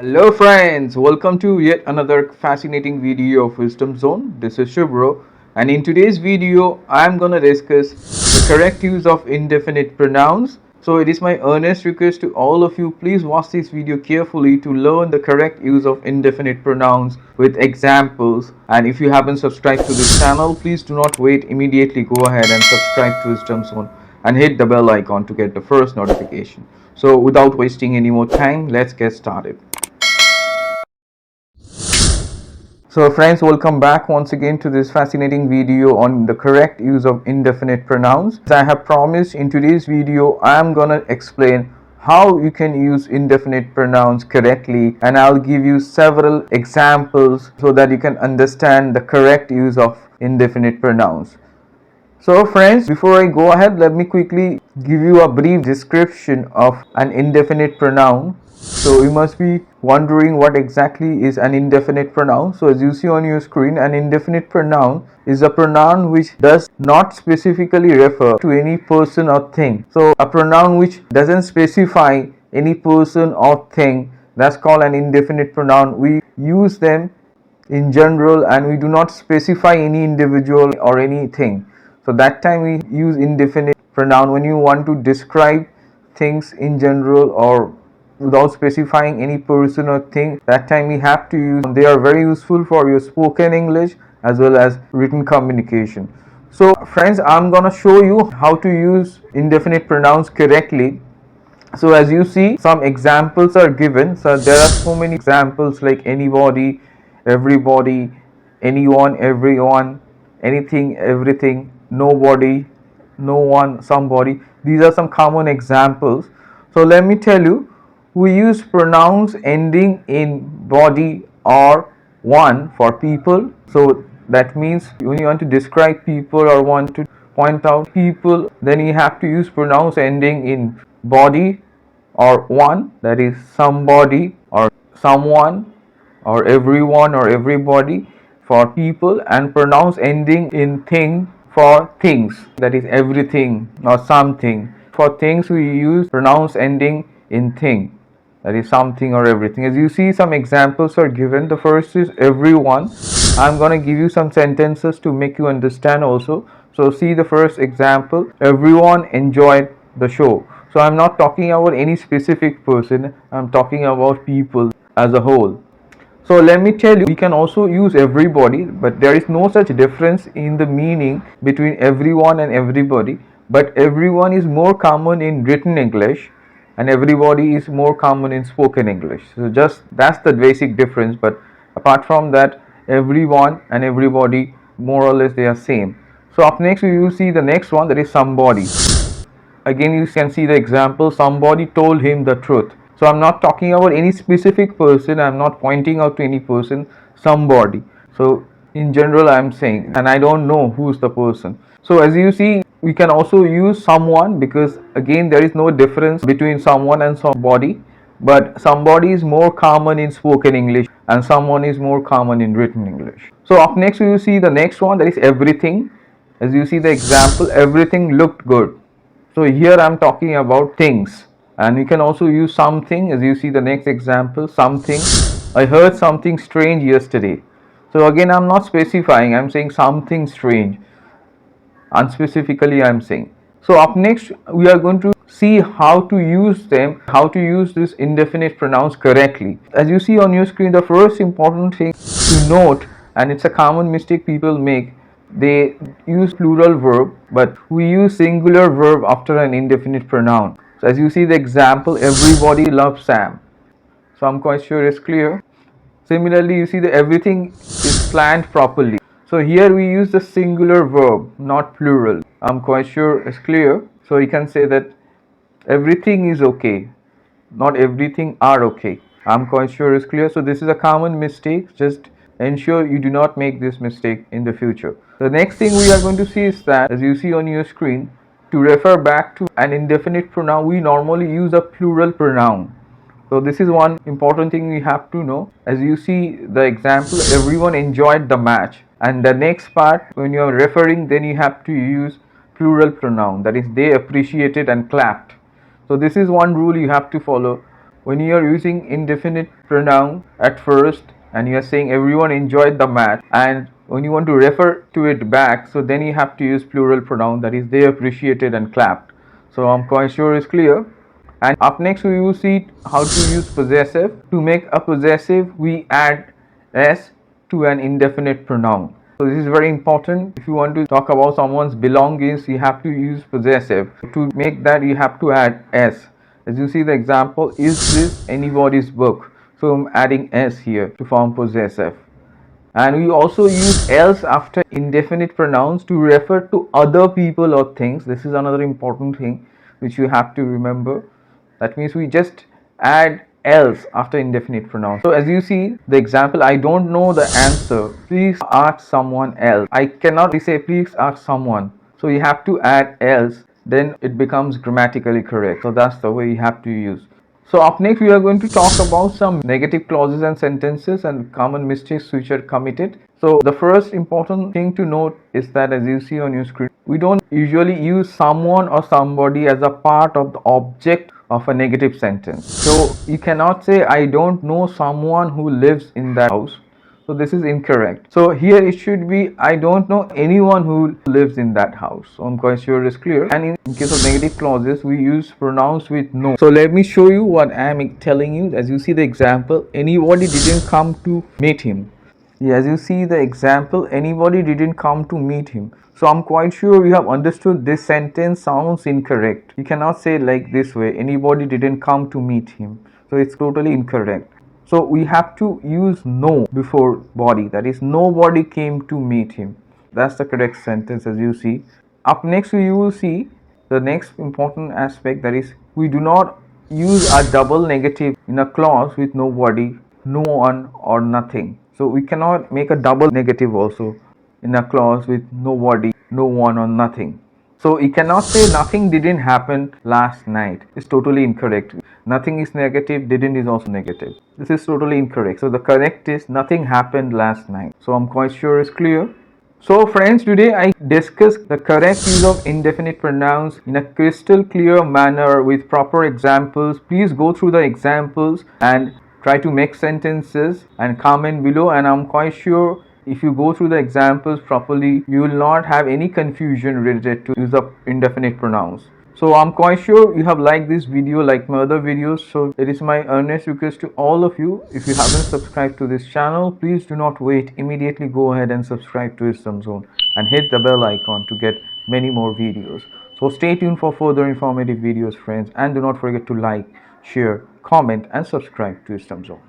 Hello friends, welcome to yet another fascinating video of Wisdom Zone. This is Shubro, and in today's video I am gonna discuss the correct use of indefinite pronouns. So it is my earnest request to all of you, please watch this video carefully to learn the correct use of indefinite pronouns with examples. And if you haven't subscribed to this channel, please do not wait, immediately go ahead and subscribe to Wisdom Zone and hit the bell icon to get the first notification. So without wasting any more time, let's get started. So friends, welcome back once again to this fascinating video on the correct use of indefinite pronouns. As I have promised, in today's video I am gonna explain how you can use indefinite pronouns correctly, and I'll give you several examples so that you can understand the correct use of indefinite pronouns. So friends, before I go ahead, let me quickly give you a brief description of an indefinite pronoun. So you must be wondering what exactly is an indefinite pronoun. So as you see on your screen, an indefinite pronoun is a pronoun which does not specifically refer to any person or thing. So a pronoun which doesn't specify any person or thing, that's called an indefinite pronoun. We use them in general and we do not specify any individual or anything. So that time we use indefinite pronoun when you want to describe things in general or without specifying any person or thing. That time we have to use. They are very useful for your spoken English as well as written communication. So friends, I'm gonna show you how to use indefinite pronouns correctly. So as you see, some examples are given. So there are so many examples like anybody, everybody, anyone, everyone, anything, everything, nobody, no one, somebody. These are some common examples. So let me tell you, we use pronouns ending in body or one for people. So that means when you want to describe people or want to point out people, then you have to use pronouns ending in body or one, that is somebody or someone or everyone or everybody for people, and pronouns ending in thing for things, that is everything or something. For things we use pronouns ending in thing, that is something or everything. As you see, some examples are given. The first is everyone. I'm going to give you some sentences to make you understand also. So see the first example, everyone enjoyed the show. So I'm not talking about any specific person, I'm talking about people as a whole. So let me tell you, we can also use everybody, but there is no such difference in the meaning between everyone and everybody. But everyone is more common in written English and everybody is more common in spoken English. So just that's the basic difference. But apart from that, everyone and everybody more or less they are same. So up next we will see the next one, that is somebody. Again you can see the example, somebody told him the truth. So I'm not talking about any specific person, I'm not pointing out to any person, somebody. So in general I'm saying, and I don't know who's the person. So as you see, we can also use someone, because again there is no difference between someone and somebody, but somebody is more common in spoken English and someone is more common in written English. So up next we will see the next one, that is everything. As you see the example, everything looked good. So here I'm talking about things, and you can also use something. As you see the next example, something. I heard something strange yesterday. So again I'm not specifying, I'm saying something strange. Unspecifically I'm saying. So up next we are going to see how to use them, how to use this indefinite pronouns correctly. As you see on your screen, the first important thing to note, and it's a common mistake people make, they use plural verb but we use singular verb after an indefinite pronoun. So as you see the example, everybody loves Sam. So I'm quite sure it's clear. Similarly, you see that everything is planned properly. So here we use the singular verb, not plural. I'm quite sure it's clear. So you can say that everything is okay, not everything are okay. I'm quite sure it's clear. So this is a common mistake. Just ensure you do not make this mistake in the future. The next thing we are going to see is that, as you see on your screen, to refer back to an indefinite pronoun, we normally use a plural pronoun. So this is one important thing we have to know. As you see the example, everyone enjoyed the match, and the next part, when you are referring, then you have to use plural pronoun, that is they appreciated and clapped. So this is one rule you have to follow when you are using indefinite pronoun at first and you are saying everyone enjoyed the match, and when you want to refer to it back, so then you have to use plural pronoun, that is they appreciated and clapped. So I'm quite sure it's clear. And up next we will see how to use possessive. To make a possessive, we add s to an indefinite pronoun. So this is very important. If you want to talk about someone's belongings, you have to use possessive. To make that, you have to add s. As you see the example, is this anybody's book? So I'm adding s here to form possessive. And we also use else after indefinite pronouns to refer to other people or things. This is another important thing which you have to remember. That means we just add else after indefinite pronouns. So as you see the example, I don't know the answer, please ask someone else. I cannot say please ask someone. So you have to add else, then it becomes grammatically correct. So that's the way you have to use. So up next we are going to talk about some negative clauses and sentences and common mistakes which are committed. So the first important thing to note is that, as you see on your screen, we don't usually use someone or somebody as a part of the object of a negative sentence. So you cannot say I don't know someone who lives in that house. So this is incorrect. So here it should be I don't know anyone who lives in that house. So I'm quite sure it's clear. And in case of negative clauses, we use pronouns with no. So let me show you what I'm telling you. As you see the example, anybody didn't come to meet him. Yeah, as you see the example, anybody didn't come to meet him. So I'm quite sure you have understood this sentence sounds incorrect. You cannot say like this way, anybody didn't come to meet him. So it's totally incorrect. So we have to use no before body, that is nobody came to meet him. That's the correct sentence, as you see. Up next you will see the next important aspect, that is we do not use a double negative in a clause with nobody, no one or nothing. So we cannot make a double negative also in a clause with nobody, no one or nothing. So you cannot say nothing didn't happen last night. It's totally incorrect. Nothing is negative, didn't is also negative. This is totally incorrect. So the correct is nothing happened last night. So I'm quite sure it's clear. So friends, today I discussed the correct use of indefinite pronouns in a crystal clear manner with proper examples. Please go through the examples and try to make sentences and comment below, and I'm quite sure if you go through the examples properly, you will not have any confusion related to use of indefinite pronouns. So I'm quite sure you have liked this video like my other videos. So it is my earnest request to all of you, if you haven't subscribed to this channel, please do not wait, immediately go ahead and subscribe to Wisdom Zone and hit the bell icon to get many more videos. So stay tuned for further informative videos, friends, and do not forget to like, share, comment and subscribe to Wisdom Zone.